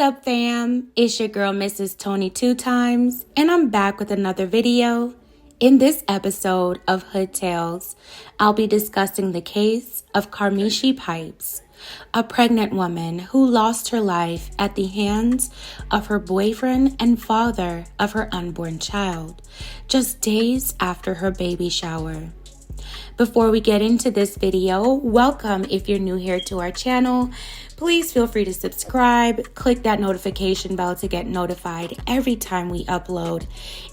up, fam? It's your girl, Mrs. Tony 2 times, and I'm back with another video. In this episode of Hood Tales, I'll be discussing the case of Karmichi Pipes, a pregnant woman who lost her life at the hands of her boyfriend and father of her unborn child, just days after her baby shower. Before we get into this video, welcome if you're new here to our channel. Please feel free to subscribe, click that notification bell to get notified every time we upload.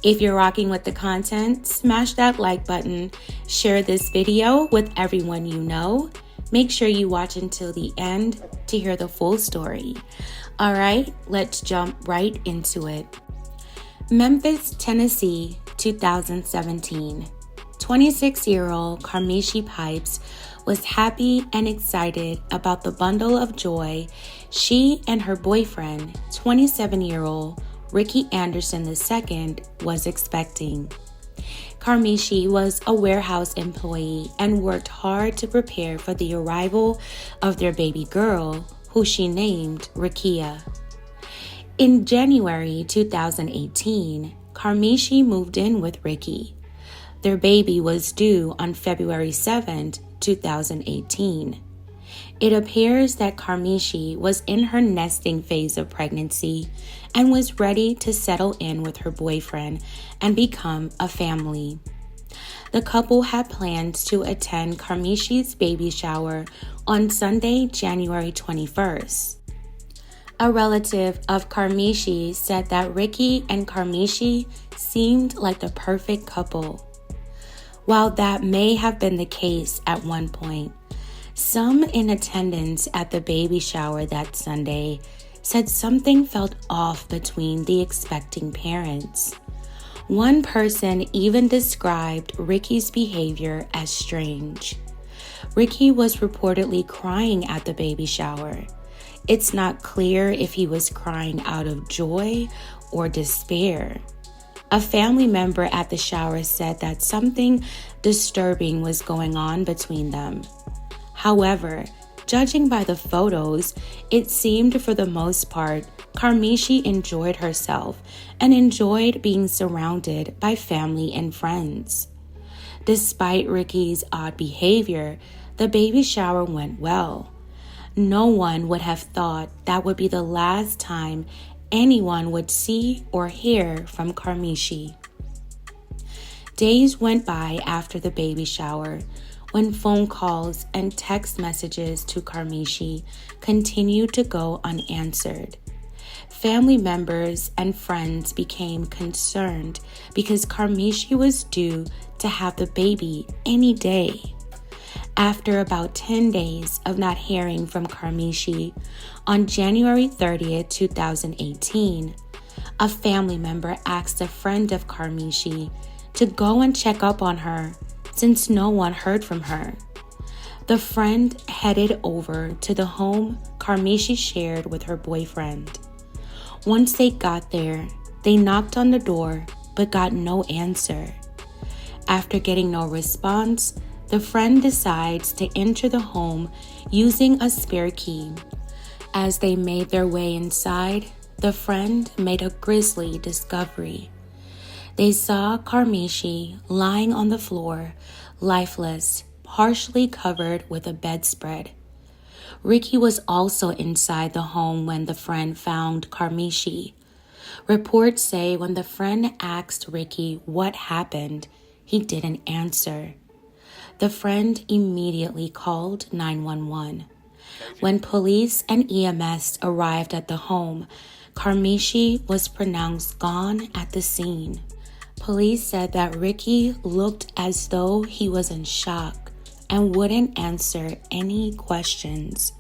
If you're rocking with the content, smash that like button, share this video with everyone you know. Make sure you watch until the end to hear the full story. All right, let's jump right into it. Memphis, Tennessee, 2017. 26-year-old Karmichi Pipes was happy and excited about the bundle of joy she and her boyfriend, 27-year-old Ricky Anderson II, was expecting. Karmichi was a warehouse employee and worked hard to prepare for the arrival of their baby girl, who she named Rikia. In January 2018, Karmichi moved in with Ricky. Their baby was due on February 7, 2018. It appears that Karmichi was in her nesting phase of pregnancy and was ready to settle in with her boyfriend and become a family. The couple had planned to attend Karmichi's baby shower on Sunday, January 21st. A relative of Karmichi said that Ricky and Karmichi seemed like the perfect couple. While that may have been the case at one point, some in attendance at the baby shower that Sunday said something felt off between the expecting parents. One person even described Ricky's behavior as strange. Ricky was reportedly crying at the baby shower. It's not clear if he was crying out of joy or despair. A family member at the shower said that something disturbing was going on between them. However, judging by the photos, it seemed for the most part Karmichi enjoyed herself and enjoyed being surrounded by family and friends. Despite Ricky's odd behavior, the baby shower went well. No one would have thought that would be the last time anyone would see or hear from Karmichi. Days went by after the baby shower when phone calls and text messages to Karmichi continued to go unanswered. Family members and friends became concerned because Karmichi was due to have the baby any day. After about 10 days of not hearing from Karmichi, on January 30th, 2018, a family member asked a friend of Karmichi to go and check up on her since no one heard from her. The friend headed over to the home Karmichi shared with her boyfriend. Once they got there, they knocked on the door but got no answer. After getting no response, the friend decides to enter the home using a spare key. As they made their way inside, the friend made a grisly discovery. They saw Karmichi lying on the floor, lifeless, partially covered with a bedspread. Ricky was also inside the home when the friend found Karmichi. Reports say when the friend asked Ricky what happened, he didn't answer. The friend immediately called 911. When police and EMS arrived at the home, Karmichi was pronounced gone at the scene. Police said that Ricky looked as though he was in shock and wouldn't answer any questions.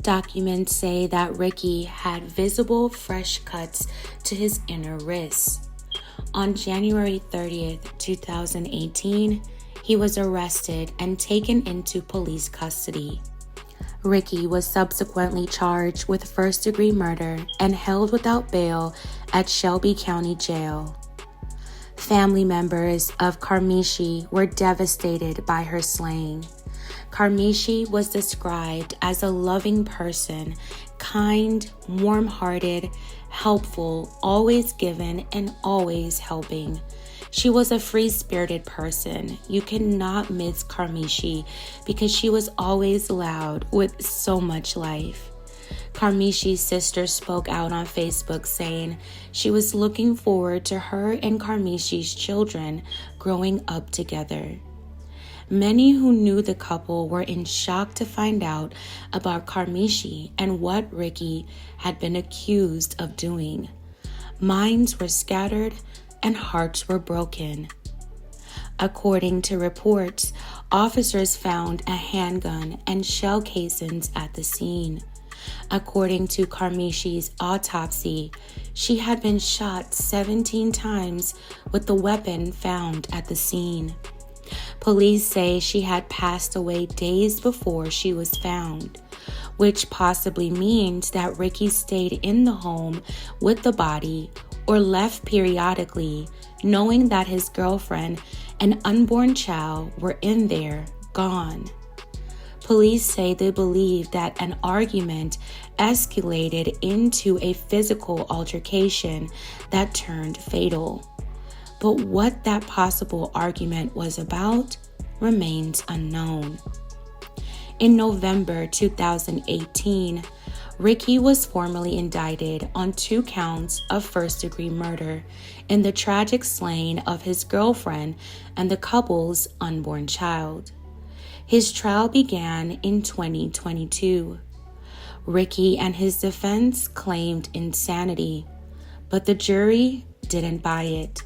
Documents say that Ricky had visible fresh cuts to his inner wrists. On January 30th, 2018, he was arrested and taken into police custody. Ricky was subsequently charged with first-degree murder and held without bail at Shelby County Jail. Family members of Karmichi were devastated by her slaying. Karmichi was described as a loving person, kind, warm-hearted, helpful, always giving, and always helping. She was a free-spirited person. You cannot miss Karmichi because she was always loud with so much life. Karmichi's sister spoke out on Facebook saying she was looking forward to her and Karmichi's children growing up together. Many who knew the couple were in shock to find out about Karmichi and what Ricky had been accused of doing. Minds were scattered and hearts were broken. According to reports, officers found a handgun and shell casings at the scene. According to Karmichi's autopsy, she had been shot 17 times with the weapon found at the scene. Police say she had passed away days before she was found, which possibly means that Ricky stayed in the home with the body or left periodically, knowing that his girlfriend and unborn child were in there, gone. Police say they believe that an argument escalated into a physical altercation that turned fatal. But what that possible argument was about remains unknown. In November 2018, Ricky was formally indicted on 2 counts of first-degree murder in the tragic slaying of his girlfriend and the couple's unborn child. His trial began in 2022. Ricky and his defense claimed insanity, but the jury didn't buy it.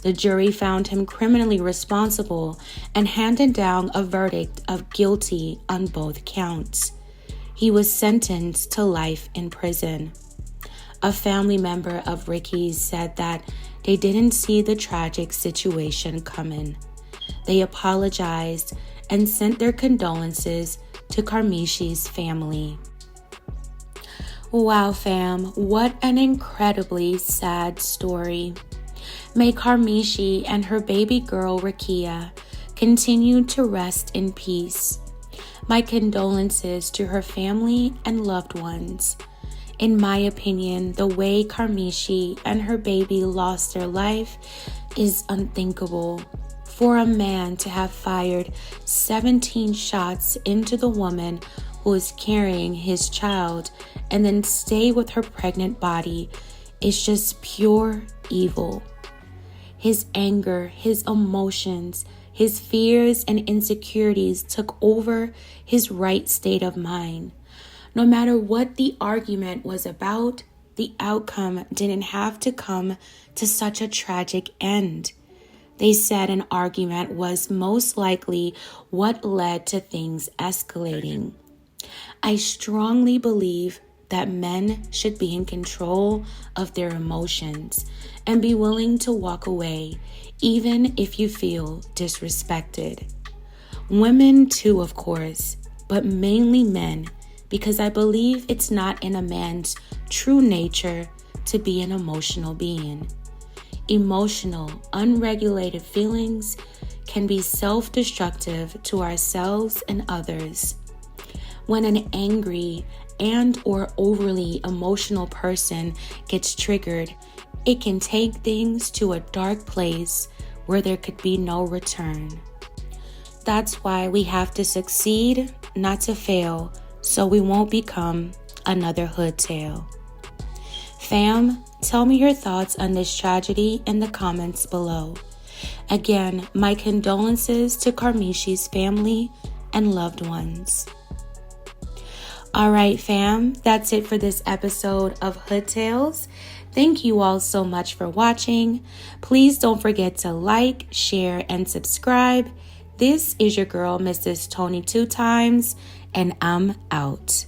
The jury found him criminally responsible and handed down a verdict of guilty on both counts. He was sentenced to life in prison. A family member of Ricky's said that they didn't see the tragic situation coming. They apologized and sent their condolences to Karmichi's family. Wow, fam, what an incredibly sad story. May Karmichi and her baby girl, Rakia, continue to rest in peace. My condolences to her family and loved ones. In my opinion, the way Karmichi and her baby lost their life is unthinkable. For a man to have fired 17 shots into the woman who is carrying his child and then stay with her pregnant body is just pure evil. His anger, his emotions, his fears and insecurities took over his right state of mind. No matter what the argument was about, the outcome didn't have to come to such a tragic end. They said an argument was most likely what led to things escalating. I strongly believe that men should be in control of their emotions and be willing to walk away, even if you feel disrespected. Women too, of course, but mainly men, because I believe it's not in a man's true nature to be an emotional being. Emotional, unregulated feelings can be self-destructive to ourselves and others. When an angry and or overly emotional person gets triggered, it can take things to a dark place where there could be no return. That's why we have to succeed, not to fail, so we won't become another hood tale. Fam, tell me your thoughts on this tragedy in the comments below. Again, my condolences to Karmichi's family and loved ones. Alright fam, that's it for this episode of Hood Tales. Thank you all so much for watching. Please don't forget to like, share, and subscribe. This is your girl, Mrs. Tony 2 times, and I'm out.